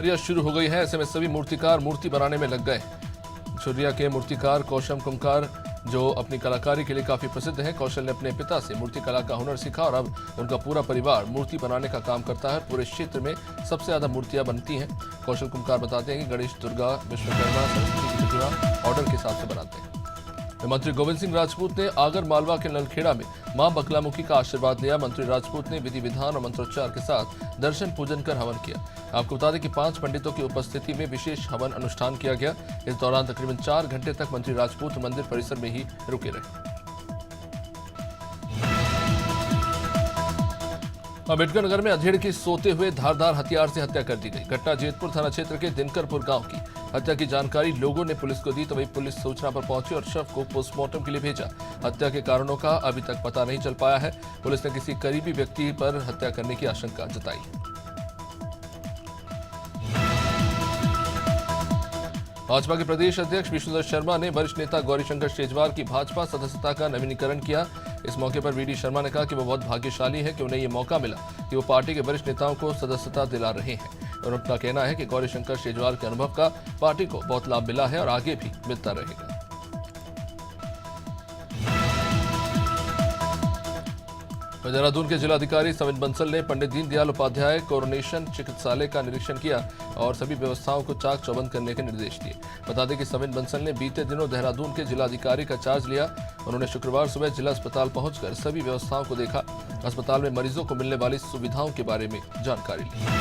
प्रक्रिया शुरू हो गई है। ऐसे में सभी मूर्तिकार मूर्ति बनाने में लग गए। झुर्रिया के मूर्तिकार कौशल कुम्हार जो अपनी कलाकारी के लिए काफी प्रसिद्ध है, कौशल ने अपने पिता से मूर्ति कला का हुनर सीखा और अब उनका पूरा परिवार मूर्ति बनाने का काम करता है। पूरे क्षेत्र में सबसे ज्यादा मूर्तियां बनती हैं। कौशल कुम्हार बताते हैं कि गणेश, दुर्गा, विश्वकर्मा, सरस्वती की प्रतिमा ऑर्डर के हिसाब से बनाते हैं। मंत्री गोविंद सिंह राजपूत ने आगर मालवा के नलखेड़ा में मां बकलामुखी का आशीर्वाद लिया। मंत्री राजपूत ने विधि विधान और मंत्रोच्चार के साथ दर्शन पूजन कर हवन किया। आपको बता दें कि 5 पंडितों की उपस्थिति में विशेष हवन अनुष्ठान किया गया। इस दौरान तकरीबन 4 घंटे तक मंत्री राजपूत मंदिर परिसर में ही रुके रहे। अम्बेडकर नगर में अधेड़ के सोते हुए धारदार हथियार से हत्या कर दी गई। घटना जेतपुर थाना क्षेत्र के दिनकरपुर गांव की। हत्या की जानकारी लोगों ने पुलिस को दी तो वही पुलिस सूचना पर पहुंची और शव को पोस्टमार्टम के लिए भेजा। हत्या के कारणों का अभी तक पता नहीं चल पाया है। पुलिस ने किसी करीबी व्यक्ति पर हत्या करने की आशंका जताई। भाजपा के प्रदेश अध्यक्ष विष्णुदत्त शर्मा ने वरिष्ठ नेता गौरीशंकर शेजवार की भाजपा सदस्यता का नवीनीकरण किया। इस मौके पर वीडी शर्मा ने कहा कि वो बहुत भाग्यशाली है कि उन्हें ये मौका मिला कि वो पार्टी के वरिष्ठ नेताओं को सदस्यता दिला रहे हैं। और उनका कहना है कि गौरीशंकर शेजवार के अनुभव का पार्टी को बहुत लाभ मिला है और आगे भी मिलता रहेगा। देहरादून के जिलाधिकारी सविन बंसल ने पंडित दीनदयाल उपाध्याय कोरोनेशन चिकित्सालय का निरीक्षण किया और सभी व्यवस्थाओं को चाक चौबंद करने के निर्देश दिए। बता दें कि सविन बंसल ने बीते दिनों देहरादून के जिलाधिकारी का चार्ज लिया। उन्होंने शुक्रवार सुबह जिला अस्पताल पहुंचकर सभी व्यवस्थाओं को देखा। अस्पताल में मरीजों को मिलने वाली सुविधाओं के बारे में जानकारी ली।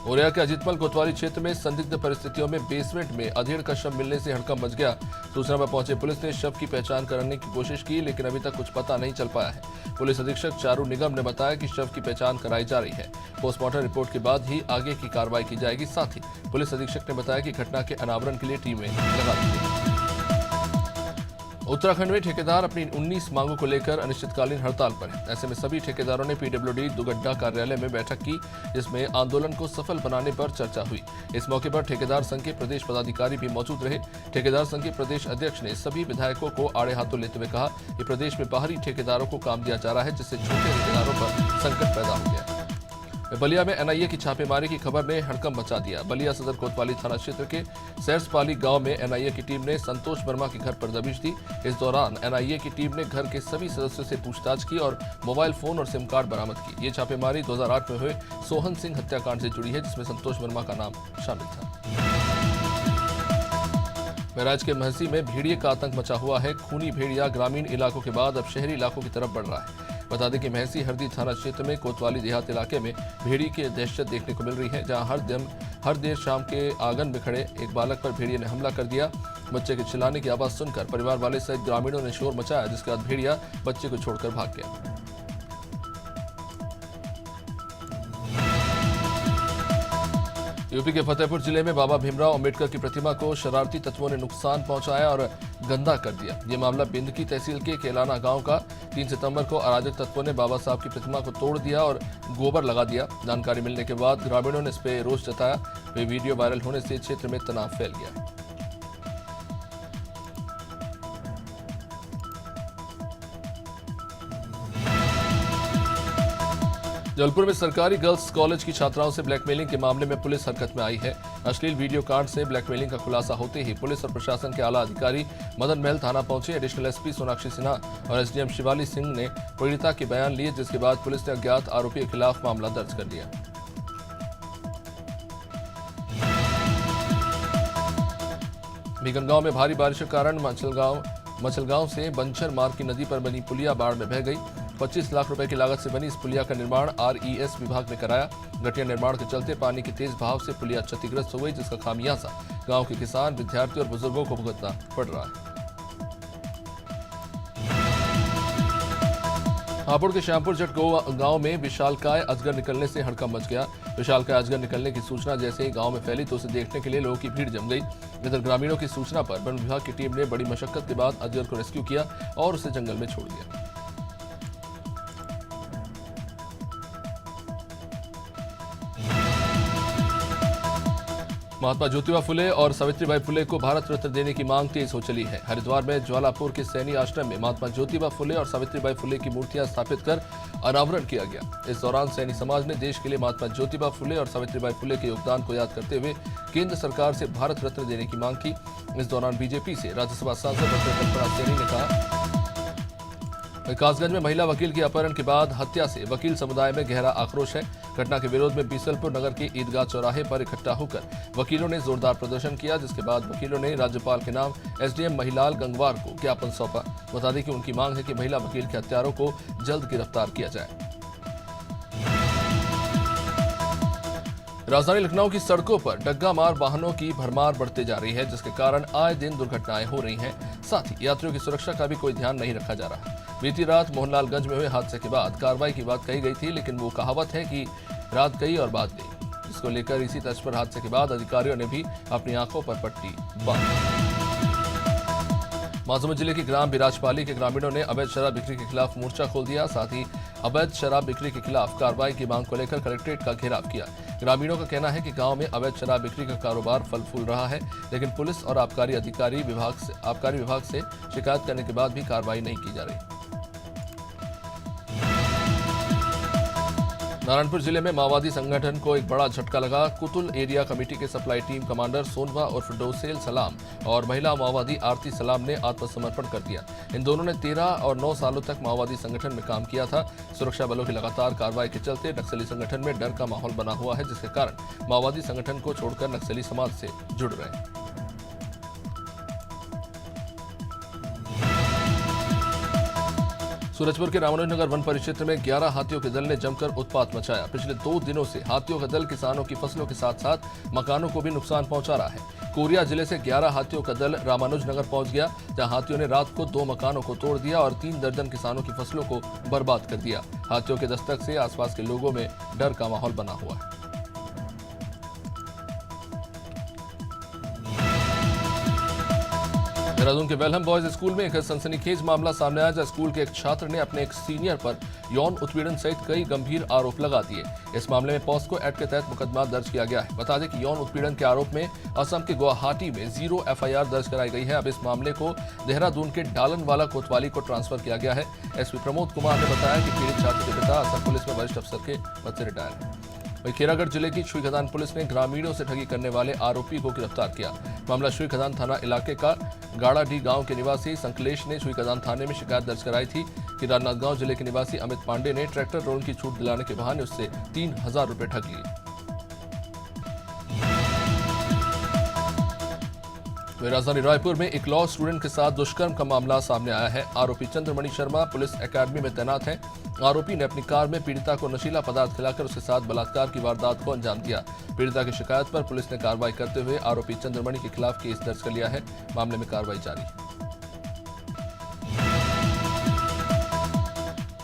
औरैया के अजीतमल कोतवाली क्षेत्र में संदिग्ध परिस्थितियों में बेसमेंट में अधेड़ का शव मिलने से हड़कंप मच गया। सूचना पर पहुंचे पुलिस ने शव की पहचान करने की कोशिश की, लेकिन अभी तक कुछ पता नहीं चल पाया है। पुलिस अधीक्षक चारू निगम ने बताया कि शव की पहचान कराई जा रही है। पोस्टमार्टम रिपोर्ट के बाद ही आगे की कार्रवाई की जाएगी। साथ ही पुलिस अधीक्षक ने बताया कि घटना के अनावरण के लिए टीमें लगा दी गई। उत्तराखंड में ठेकेदार अपनी 19 मांगों को लेकर अनिश्चितकालीन हड़ताल पर हैं। ऐसे में सभी ठेकेदारों ने पीडब्ल्यूडी दुगड्डा कार्यालय में बैठक की, जिसमें आंदोलन को सफल बनाने पर चर्चा हुई। इस मौके पर ठेकेदार संघ के प्रदेश पदाधिकारी भी मौजूद रहे। ठेकेदार संघ के प्रदेश अध्यक्ष ने सभी विधायकों को आड़े हाथों लेते हुए कहा कि प्रदेश में बाहरी ठेकेदारों को काम दिया जा रहा है, जिससे छोटे ठेकेदारों पर संकट पैदा हो गया है। बलिया में एनआईए की छापेमारी की खबर ने हड़कंप मचा दिया। बलिया सदर कोतवाली थाना क्षेत्र के सैरसपाली गांव में एनआईए की टीम ने संतोष वर्मा के घर पर दबिश दी। इस दौरान एनआईए की टीम ने घर के सभी सदस्यों से पूछताछ की और मोबाइल फोन और सिम कार्ड बरामद की। ये छापेमारी 2008 में हुए सोहन सिंह हत्याकांड से जुड़ी है, जिसमें संतोष वर्मा का नाम शामिल था। महराज के महसी में भेड़िए का आतंक मचा हुआ है। खूनी भेड़िया ग्रामीण इलाकों के बाद अब शहरी इलाकों की तरफ बढ़ रहा है। बता दें कि महसी हरदी थाना क्षेत्र में कोतवाली देहात इलाके में भेड़ी की दहशत देखने को मिल रही है, जहां हर देर शाम के आंगन में खड़े एक बालक पर भेड़िए ने हमला कर दिया। बच्चे के चिल्लाने की आवाज सुनकर परिवार वाले सहित ग्रामीणों ने शोर मचाया, जिसके बाद भेड़िया बच्चे को छोड़कर भाग गया। यूपी के फतेहपुर जिले में बाबा भीमराव अंबेडकर की प्रतिमा को शरारती तत्वों ने नुकसान पहुंचाया और गंदा कर दिया। ये मामला बिंदकी तहसील के केलाना गांव का। 3 सितंबर को अराजक तत्वों ने बाबा साहब की प्रतिमा को तोड़ दिया और गोबर लगा दिया। जानकारी मिलने के बाद ग्रामीणों ने इस पर रोष जताया। वे वीडियो वायरल होने से क्षेत्र में तनाव फैल गया। जबलपुर में सरकारी गर्ल्स कॉलेज की छात्राओं से ब्लैकमेलिंग के मामले में पुलिस हरकत में आई है। अश्लील वीडियो कांड से ब्लैकमेलिंग का खुलासा होते ही पुलिस और प्रशासन के आला अधिकारी मदन महल थाना पहुंचे। एडिशनल एसपी सोनाक्षी सिन्हा और एसडीएम शिवाली सिंह ने पीड़िता के बयान लिए, जिसके बाद पुलिस ने अज्ञात आरोपी के खिलाफ मामला दर्ज कर लिया। भीगनगांव में भारी बारिश के कारण मचलगांव से बंछर मार्ग की नदी पर बनी पुलिया बाढ़ में बह गई। 25 लाख रुपए की लागत से बनी इस पुलिया का निर्माण आरईएस विभाग ने कराया। घटिया निर्माण के चलते पानी के तेज बहाव से पुलिया क्षतिग्रस्त हो गई, जिसका खामियाजा गांव के किसान, विद्यार्थी और बुजुर्गों को भुगतना पड़ रहा है। हापुड़ के श्यामपुर जट गांव में विशालकाय अजगर निकलने से हड़कंप मच गया। विशालकाय अजगर निकलने की सूचना जैसे ही गांव में फैली तो उसे देखने के लिए लोगों की भीड़ जम गई। इधर ग्रामीणों की सूचना पर वन विभाग की टीम ने बड़ी मशक्कत के बाद अजगर को रेस्क्यू किया और उसे जंगल में छोड़ दिया। महात्मा ज्योतिबा फुले और सावित्रीबाई फुले को भारत रत्न देने की मांग तेज हो चली है। हरिद्वार में ज्वालापुर के सैनी आश्रम में महात्मा ज्योतिबा फुले और सावित्रीबाई फुले की मूर्तियां स्थापित कर अनावरण किया गया। इस दौरान सैनी समाज ने देश के लिए महात्मा ज्योतिबा फुले और सावित्रीबाई फुले के योगदान को याद करते हुए केंद्र सरकार से भारत रत्न देने की मांग की। इस दौरान बीजेपी से राज्यसभा सांसद डॉक्टर कल्पना सैनी ने कहा, विकासगंज में महिला वकील की अपहरण के बाद हत्या से वकील समुदाय में गहरा आक्रोश है। घटना के विरोध में बीसलपुर नगर के ईदगाह चौराहे पर इकट्ठा होकर वकीलों ने जोरदार प्रदर्शन किया, जिसके बाद वकीलों ने राज्यपाल के नाम एसडीएम महिलाल गंगवार को ज्ञापन सौंपा। बता दें कि उनकी मांग है कि महिला वकील के हत्यारों को जल्द गिरफ्तार किया जाए। राजधानी लखनऊ की सड़कों पर डग्गा मार वाहनों की भरमार बढ़ते जा रही है, जिसके कारण आए दिन दुर्घटनाएं हो रही हैं। साथ ही यात्रियों की सुरक्षा का भी कोई ध्यान नहीं रखा जा रहा। बीती रात मोहनलालगंज में हुए हादसे के बाद कार्रवाई की बात कही गई थी, लेकिन वो कहावत है कि रात गई और बात गई, जिसको लेकर इसी तर्ज पर हादसे के बाद अधिकारियों ने भी अपनी आंखों पर पट्टी बांधी। महासमुंद जिले के ग्राम बिराजपाली के ग्रामीणों ने अवैध शराब बिक्री के खिलाफ मोर्चा खोल दिया। साथ ही अवैध शराब बिक्री के खिलाफ कार्रवाई की मांग को लेकर कलेक्ट्रेट का घेराव किया। ग्रामीणों का कहना है कि गांव में अवैध शराब बिक्री का कारोबार फल फूल रहा है, लेकिन पुलिस और आबकारी विभाग से शिकायत करने के बाद भी कार्रवाई नहीं की जा रही। नारायणपुर जिले में माओवादी संगठन को एक बड़ा झटका लगा। कुतुल एरिया कमेटी के सप्लाई टीम कमांडर सोनवा उर्फ डोसेल सलाम और महिला माओवादी आरती सलाम ने आत्मसमर्पण कर दिया। इन दोनों ने 13 और 9 सालों तक माओवादी संगठन में काम किया था। सुरक्षा बलों की लगातार कार्रवाई के चलते नक्सली संगठन में डर का माहौल बना हुआ है, जिसके कारण माओवादी संगठन को छोड़कर नक्सली समाज से जुड़ रहे हैं। सूरजपुर के रामानुजनगर वन परिक्षेत्र में 11 हाथियों के दल ने जमकर उत्पात मचाया। पिछले 2 दिनों से हाथियों का दल किसानों की फसलों के साथ साथ मकानों को भी नुकसान पहुंचा रहा है। कोरिया जिले से 11 हाथियों का दल रामानुजनगर पहुंच गया, जहां हाथियों ने रात को 2 मकानों को तोड़ दिया और 3 दर्जन किसानों की फसलों को बर्बाद कर दिया। हाथियों के दस्तक से आसपास के लोगों में डर का माहौल बना हुआ है। देहरादून के वेलहम बॉयज स्कूल में एक सनसनीखेज मामला सामने आया, जहां स्कूल के एक छात्र ने अपने एक सीनियर पर यौन उत्पीड़न सहित कई गंभीर आरोप लगा दिए। इस मामले में पॉस्को एक्ट के तहत मुकदमा दर्ज किया गया है। बता दें कि यौन उत्पीड़न के आरोप में असम के गुवाहाटी में 0 एफआईआर दर्ज कराई गई है। अब इस मामले को देहरादून के डालनवाला कोतवाली को ट्रांसफर किया गया है। एसपी प्रमोद कुमार ने बताया कि पीड़ित छात्र के पिता असम पुलिस में वरिष्ठ अफसर के पद से रिटायर है। वहीं खेरागढ़ जिले की छुईखदान पुलिस ने ग्रामीणों से ठगी करने वाले आरोपी को गिरफ्तार किया। मामला छुईखदान थाना इलाके का गाड़ाडी गांव के निवासी संकलेश ने छुईखदान थाने में शिकायत दर्ज कराई थी कि राजनांदगांव जिले के निवासी अमित पांडे ने ट्रैक्टर लोन की छूट दिलाने के बहाने उससे 3000 रुपए ठग लिए। राजधानी रायपुर में एक लॉ स्टूडेंट के साथ दुष्कर्म का मामला सामने आया है। आरोपी चंद्रमणि शर्मा पुलिस एकेडमी में तैनात है। आरोपी ने अपनी कार में पीड़िता को नशीला पदार्थ खिलाकर उसके साथ बलात्कार की वारदात को अंजाम दिया। पीड़िता की शिकायत पर पुलिस ने कार्रवाई करते हुए आरोपी चंद्रमणि के खिलाफ केस दर्ज कर लिया है। मामले में कार्रवाई जारी है।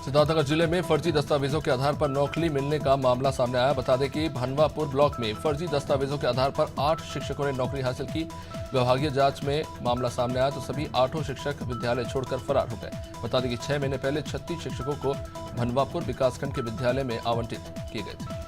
सिद्धार्थनगर जिले में फर्जी दस्तावेजों के आधार पर नौकरी मिलने का मामला सामने आया। बता दें कि भनवापुर ब्लॉक में फर्जी दस्तावेजों के आधार पर 8 शिक्षकों ने नौकरी हासिल की। विभागीय जांच में मामला सामने आया तो सभी 8 शिक्षक विद्यालय छोड़कर फरार हो गए। बता दें कि 6 महीने पहले 36 शिक्षकों को भनवापुर विकासखंड के विद्यालय में आवंटित किए गए थे।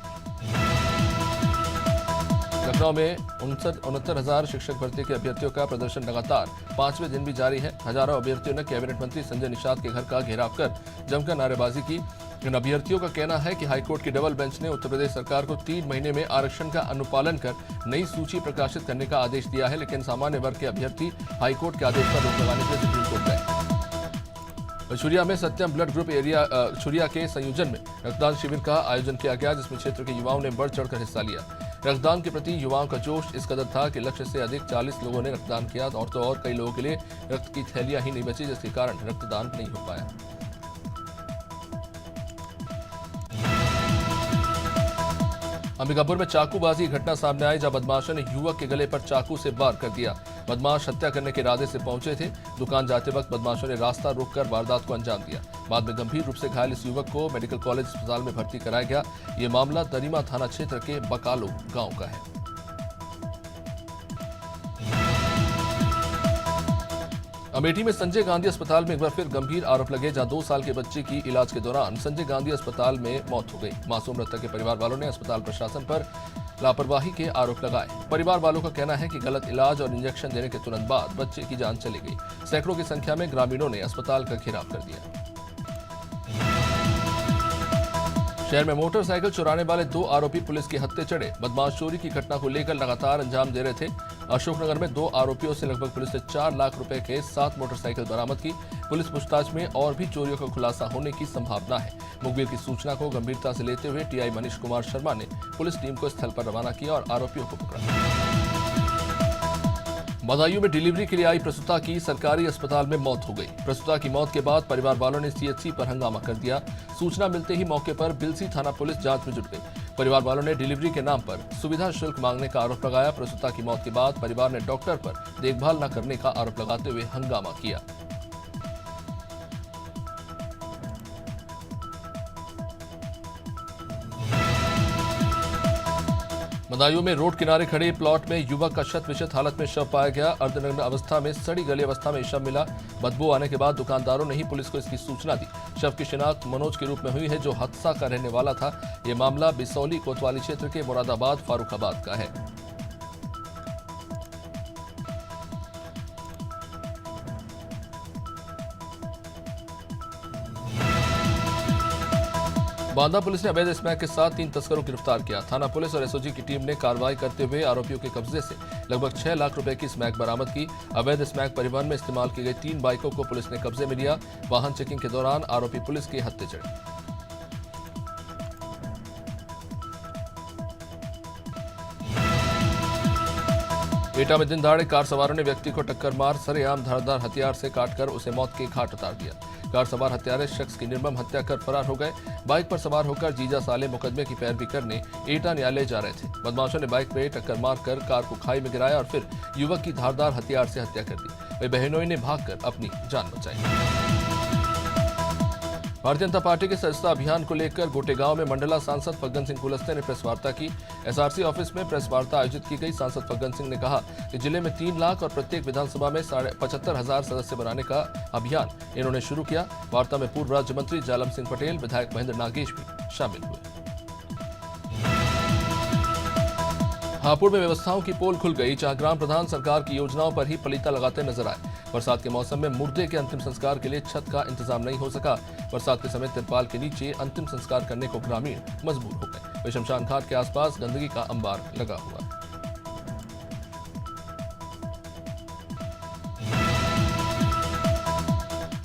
लखनऊ में 69,000 शिक्षक भर्ती के अभ्यर्थियों का प्रदर्शन लगातार 5वें दिन भी जारी है। हजारों अभ्यर्थियों ने कैबिनेट मंत्री संजय निषाद के घर का घेराव कर जमकर नारेबाजी की। इन अभ्यर्थियों का कहना है कि हाईकोर्ट की डबल बेंच ने उत्तर प्रदेश सरकार को 3 महीने में आरक्षण का अनुपालन कर नई सूची प्रकाशित करने का आदेश दिया है, लेकिन सामान्य वर्ग के अभ्यर्थी हाईकोर्ट के आदेश पर रोक लगाने के लिए सुप्रीम कोर्ट गए। छुरिया में सत्यम ब्लड ग्रुप एरिया छुरिया के संयोजन में रक्तदान शिविर का आयोजन किया गया, जिसमें क्षेत्र के युवाओं ने बढ़ चढ़कर हिस्सा लिया। रक्तदान के प्रति युवाओं का जोश इस कदर था कि लक्ष्य से अधिक 40 लोगों ने रक्तदान किया और तो और कई लोगों के लिए रक्त की थैलियां ही नहीं बची, जिसके कारण रक्तदान नहीं हो पाया। अंबिकापुर में चाकूबाजी की घटना सामने आई, जहां बदमाशों ने युवक के गले पर चाकू से वार कर दिया। बदमाश हत्या करने के इरादे से पहुंचे थे। दुकान जाते वक्त बदमाशों ने रास्ता रोककर वारदात को अंजाम दिया। बाद में गंभीर रूप से घायल इस युवक को मेडिकल कॉलेज अस्पताल में भर्ती कराया गया। ये मामला दरिमा थाना क्षेत्र के बकालो गांव का है। अमेठी में संजय गांधी अस्पताल में एक बार फिर गंभीर आरोप लगे, जहां 2 साल के बच्चे की इलाज के दौरान संजय गांधी अस्पताल में मौत हो गई। मासूम मृतक के परिवार वालों ने अस्पताल प्रशासन पर लापरवाही के आरोप लगाए। परिवार वालों का कहना है कि गलत इलाज और इंजेक्शन देने के तुरंत बाद बच्चे की जान चली गई। सैकड़ों की संख्या में ग्रामीणों ने अस्पताल का घेराव कर दिया। शहर में मोटरसाइकिल चुराने वाले 2 आरोपी पुलिस के हत्थे चढ़े। बदमाश चोरी की घटना को लेकर लगातार अंजाम दे रहे थे। अशोकनगर में 2 आरोपियों से लगभग पुलिस ने 4 लाख रुपए के 7 मोटरसाइकिल बरामद की। पुलिस पूछताछ में और भी चोरियों का खुलासा होने की संभावना है। मुखबिर की सूचना को गंभीरता से लेते हुए टीआई मनीष कुमार शर्मा ने पुलिस टीम को स्थल पर रवाना किया और आरोपियों को पकड़ा। बदायूं में डिलीवरी के लिए आई प्रसूता की सरकारी अस्पताल में मौत हो गई। प्रसूता की मौत के बाद परिवार वालों ने सीएचसी पर हंगामा कर दिया। सूचना मिलते ही मौके पर बिलसी थाना पुलिस जांच में जुट गई। परिवार वालों ने डिलीवरी के नाम पर सुविधा शुल्क मांगने का आरोप लगाया। प्रसूता की मौत के बाद परिवार ने डॉक्टर पर देखभाल न करने का आरोप लगाते हुए हंगामा किया। बदायूं में रोड किनारे खड़े प्लॉट में युवक का शत विशत हालत में शव पाया गया। अर्धनग्न अवस्था में सड़ी गली अवस्था में शव मिला। बदबू आने के बाद दुकानदारों ने ही पुलिस को इसकी सूचना दी। शव की शिनाख्त मनोज के रूप में हुई है, जो हदसा का रहने वाला था। ये मामला बिसौली कोतवाली क्षेत्र के मुरादाबाद फारूखाबाद का है। बांदा पुलिस ने अवैध स्मैक के साथ 3 तस्करों को गिरफ्तार किया। थाना पुलिस और एसओजी की टीम ने कार्रवाई करते हुए आरोपियों के कब्जे से लगभग 6 लाख रुपए की स्मैक बरामद की। अवैध स्मैक परिवहन में इस्तेमाल की गई 3 बाइकों को पुलिस ने कब्जे में लिया। वाहन चेकिंग के दौरान आरोपी पुलिस के हत्थे चढ़े। एटा में दिन दहाड़े कार सवारों ने व्यक्ति को टक्कर मार सरेआम धारदार हथियार से काटकर उसे मौत के घाट उतार दिया। कार सवार हत्यारे शख्स की निर्मम हत्या कर फरार हो गए। बाइक पर सवार होकर जीजा साले मुकदमे की पैरवी करने एटा न्यायालय जा रहे थे। बदमाशों ने बाइक पे टक्कर मारकर कार को खाई में गिराया और फिर युवक की धारदार हथियार से हत्या कर दी। वही बहनोई ने भागकर अपनी जान बचाई। भारतीय जनता पार्टी के सदस्यता अभियान को लेकर गोटेगांव में मंडला सांसद फग्गन सिंह कुलस्ते ने प्रेस वार्ता की। एसआरसी ऑफिस में प्रेस वार्ता आयोजित की गई। सांसद फग्गन सिंह ने कहा कि जिले में 3 लाख और प्रत्येक विधानसभा में 75,000 सदस्य बनाने का अभियान इन्होंने शुरू किया। वार्ता में पूर्व राज्य मंत्री जालम सिंह पटेल, विधायक महेंद्र नागेश भी शामिल हुए। हापुड़ में व्यवस्थाओं की पोल खुल गई, जहां ग्राम प्रधान सरकार की योजनाओं पर ही पलीता लगाते नजर आए। बरसात के मौसम में मुर्दे के अंतिम संस्कार के लिए छत का इंतजाम नहीं हो सका। बरसात के समय तिरपाल के नीचे अंतिम संस्कार करने को ग्रामीण मजबूर हो गए। वही शमशान घाट के आसपास गंदगी का अंबार लगा हुआ।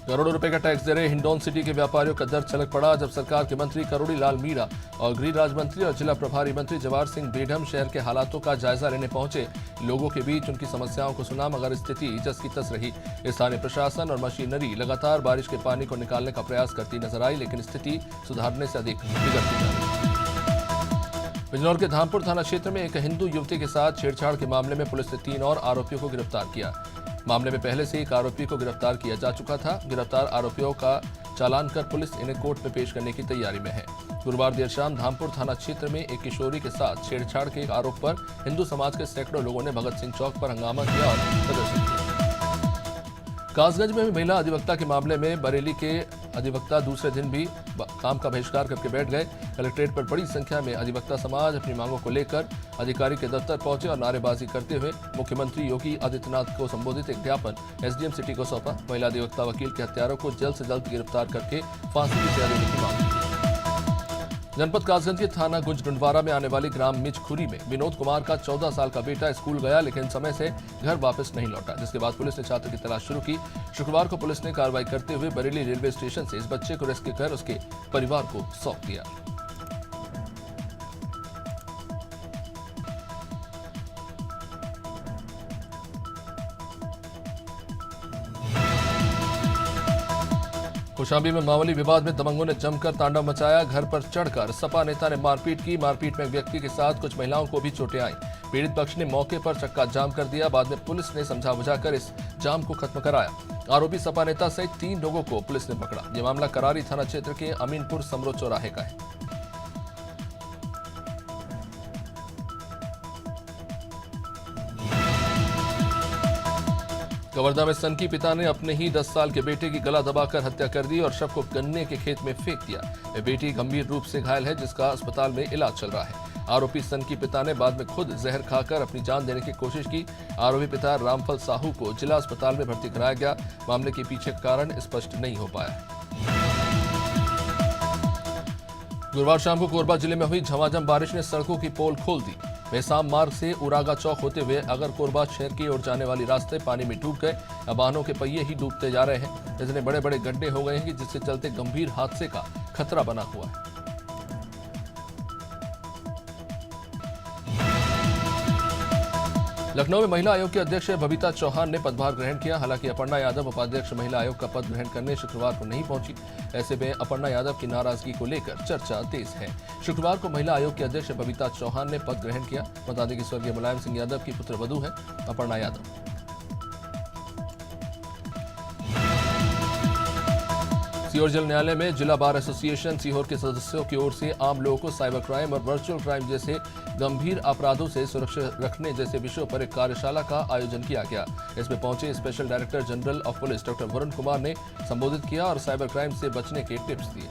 करोड़ों रुपए का टैक्स दे रहे हिंडौन सिटी के व्यापारियों का दर्द छलक पड़ा, जब सरकार के मंत्री करोड़ी लाल मीणा और गृह राज्य मंत्री और जिला प्रभारी मंत्री जवाहर सिंह बेढम शहर के हालातों का जायजा लेने पहुंचे। लोगों के बीच उनकी समस्याओं को सुना, मगर स्थिति जस की तस रही। स्थानीय प्रशासन और मशीनरी लगातार बारिश के पानी को निकालने का प्रयास करती नजर आई, लेकिन स्थिति सुधारने से अधिक बिगड़ती जा रही। बिजनौर के धामपुर थाना क्षेत्र में एक हिंदू युवती के साथ छेड़छाड़ के मामले में पुलिस ने 3 और आरोपियों को गिरफ्तार किया। मामले में पहले से एक आरोपी को गिरफ्तार किया जा चुका था। गिरफ्तार आरोपियों का चालान कर पुलिस इन्हें कोर्ट में पेश करने की तैयारी में है। गुरुवार देर शाम धामपुर थाना क्षेत्र में एक किशोरी के साथ छेड़छाड़ के आरोप पर हिंदू समाज के सैकड़ों लोगों ने भगत सिंह चौक पर हंगामा किया और प्रदर्शन किया। कासगंज में भी महिला अधिवक्ता के मामले में बरेली के अधिवक्ता दूसरे दिन भी काम का बहिष्कार करके बैठ गए। कलेक्ट्रेट पर बड़ी संख्या में अधिवक्ता समाज अपनी मांगों को लेकर अधिकारी के दफ्तर पहुंचे और नारेबाजी करते हुए मुख्यमंत्री योगी आदित्यनाथ को संबोधित एक ज्ञापन एसडीएम सिटी को सौंपा। महिला अधिवक्ता वकील के हत्यारों को जल्द से जल्द गिरफ्तार करके फांसी की सजा देने की मांग की। जनपद कासगंज के थाना गुंज डुंडवारा में आने वाली ग्राम मिचखुरी में विनोद कुमार का 14 साल का बेटा स्कूल गया, लेकिन समय से घर वापस नहीं लौटा, जिसके बाद पुलिस ने छात्र की तलाश शुरू की। शुक्रवार को पुलिस ने कार्रवाई करते हुए बरेली रेलवे स्टेशन से इस बच्चे को रेस्क्यू कर उसके परिवार को सौंप दिया। कौशाम्बी में मामूली विवाद में दबंगों ने जमकर तांडव मचाया। घर पर चढ़कर सपा नेता ने मारपीट की। मारपीट में एक व्यक्ति के साथ कुछ महिलाओं को भी चोटें आईं। पीड़ित पक्ष ने मौके पर चक्का जाम कर दिया। बाद में पुलिस ने समझा बुझाकर इस जाम को खत्म कराया। आरोपी सपा नेता सहित 3 लोगों को पुलिस ने पकड़ा। यह मामला करारी थाना क्षेत्र के अमीनपुर समरो चौराहे का है। कवर्धा में सनकी पिता ने अपने ही 10 साल के बेटे की गला दबाकर हत्या कर दी और शव को गन्ने के खेत में फेंक दिया। बेटी गंभीर रूप से घायल है, जिसका अस्पताल में इलाज चल रहा है। आरोपी सन की पिता ने बाद में खुद जहर खाकर अपनी जान देने की कोशिश की। आरोपी पिता रामफल साहू को जिला अस्पताल में भर्ती कराया गया। मामले के पीछे का कारण स्पष्ट नहीं हो पाया। गुरुवार शाम को कोरबा जिले में हुई झमाझम बारिश ने सड़कों की पोल खोल दी। बेसाम मार्ग से उरागा चौक होते हुए अगर कोरबा शहर की ओर जाने वाली रास्ते पानी में डूब गए। अब वाहनों के पहिए ही डूबते जा रहे हैं। इतने बड़े बड़े गड्ढे हो गए हैं कि जिससे चलते गंभीर हादसे का खतरा बना हुआ है। लखनऊ में महिला आयोग के अध्यक्ष बबीता चौहान ने पदभार ग्रहण किया। हालांकि अपर्णा यादव उपाध्यक्ष महिला आयोग का पद ग्रहण करने शुक्रवार को नहीं पहुंची। ऐसे में अपर्णा यादव की नाराजगी को लेकर चर्चा तेज है। शुक्रवार को महिला आयोग के अध्यक्ष बबीता चौहान ने पद ग्रहण किया। बता दें कि स्वर्गीय मुलायम सिंह यादव की पुत्रवधू है अपर्णा यादव। सीहोर जिला न्यायालय में जिला बार एसोसिएशन सीहोर के सदस्यों की ओर से आम लोगों को साइबर क्राइम और वर्चुअल क्राइम जैसे गंभीर अपराधों से सुरक्षित रखने जैसे विषयों पर एक कार्यशाला का आयोजन किया गया। इसमें पहुंचे special director general of police doctor Varun Kumar ने संबोधित किया और साइबर क्राइम से बचने के टिप्स दिए।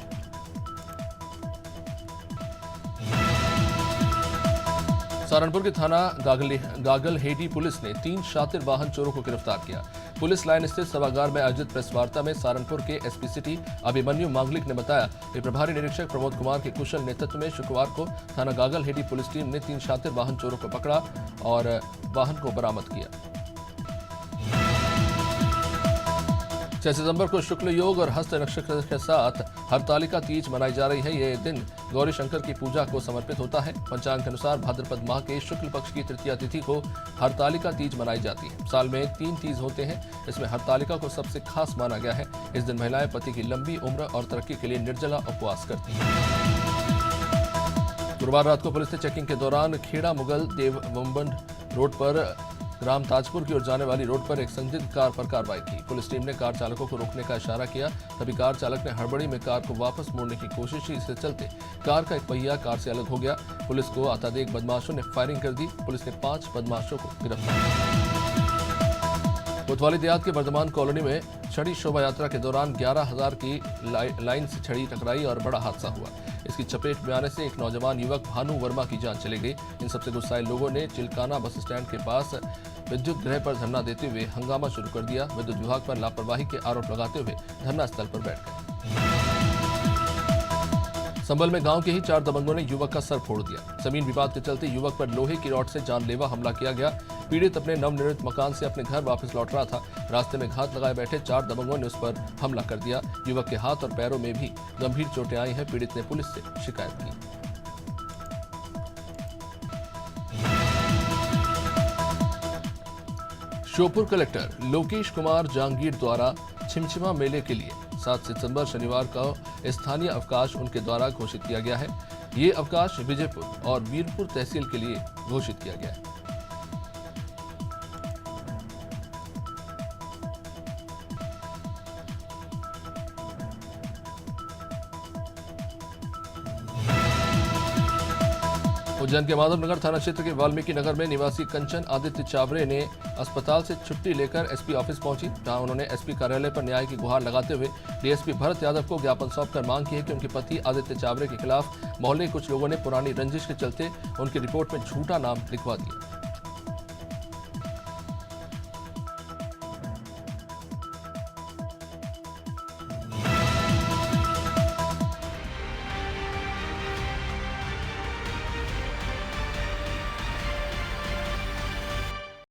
सहारनपुर के थाना गागलहेडी पुलिस ने 3 शातिर वाहन चोरों को गिरफ्तार किया। पुलिस लाइन स्थित सभागार में आयोजित प्रेस वार्ता में सहारनपुर के एसपी सिटी अभिमन्यु मांगलिक ने बताया कि प्रभारी निरीक्षक प्रमोद कुमार के कुशल नेतृत्व में शुक्रवार को थाना गागलहेडी पुलिस टीम ने 3 शातिर वाहन चोरों को पकड़ा और वाहन को बरामद किया। 6 सितंबर को शुक्ल योग और हस्त नक्षत्र के साथ हरतालिका तीज मनाई जा रही है। यह दिन गौरी शंकर की पूजा को समर्पित होता है। पंचांग के अनुसार भाद्रपद माह के शुक्ल पक्ष की तृतीया तिथि को हरतालिका तीज मनाई जाती है। साल में 3 तीज होते हैं। इसमें हरतालिका को सबसे खास माना गया है। इस दिन महिलाएं पति की लंबी उम्र और तरक्की के लिए निर्जला उपवास करती हैं। गुरुवार रात को पुलिस ने चेकिंग के दौरान खेड़ा मुगल देव वंबंड रोड पर ग्राम ताजपुर की ओर जाने वाली रोड पर एक संदिग्ध कार पर कार्रवाई की। पुलिस टीम ने कार चालकों को रोकने का इशारा किया। तभी कार चालक ने हड़बड़ी में कार को वापस मोड़ने की कोशिश की। इसके चलते कार का एक पहिया कार से अलग हो गया। पुलिस को आता देख बदमाशों ने फायरिंग कर दी। पुलिस ने 5 बदमाशों को गिरफ्तार किया। कोतवाली देहात के वर्धमान कॉलोनी में छड़ी शोभा यात्रा के दौरान 11,000 की लाइन से छड़ी टकराई और बड़ा हादसा हुआ। इसकी चपेट में आने से एक नौजवान युवक भानु वर्मा की जान चली गई। इन सबसे गुस्साए लोगों ने चिलकाना बस स्टैंड के पास विद्युत गृह पर धरना देते हुए हंगामा शुरू कर दिया। विद्युत विभाग पर लापरवाही के आरोप लगाते हुए धरना स्थल पर बैठ गए। संभल में गांव के ही 4 दबंगों ने युवक का सर फोड़ दिया। जमीन विवाद के चलते युवक पर लोहे की रॉड से जानलेवा हमला किया गया। पीड़ित अपने नवनिर्मित मकान से अपने घर वापस लौट रहा था। रास्ते में घात लगाए बैठे 4 दबंगों ने उस पर हमला कर दिया। युवक के हाथ और पैरों में भी गंभीर चोटें आई हैं। पीड़ित ने पुलिस से शिकायत की। श्योपुर कलेक्टर लोकेश कुमार जहांगीर द्वारा छिमछिमा मेले के लिए 7 सितंबर शनिवार का स्थानीय अवकाश उनके द्वारा घोषित किया गया है। ये अवकाश विजयपुर और वीरपुर तहसील के लिए घोषित किया गया है। उज्जैन के माधवनगर थाना क्षेत्र के वाल्मीकि नगर में निवासी कंचन आदित्य चावरे ने अस्पताल से छुट्टी लेकर एसपी ऑफिस पहुंची, जहां उन्होंने एसपी कार्यालय पर न्याय की गुहार लगाते हुए डीएसपी भरत यादव को ज्ञापन सौंपकर मांग की है कि उनके पति आदित्य चावरे के खिलाफ मोहल्ले के कुछ लोगों ने पुरानी रंजिश के चलते उनकी रिपोर्ट में झूठा नाम लिखवा दिया।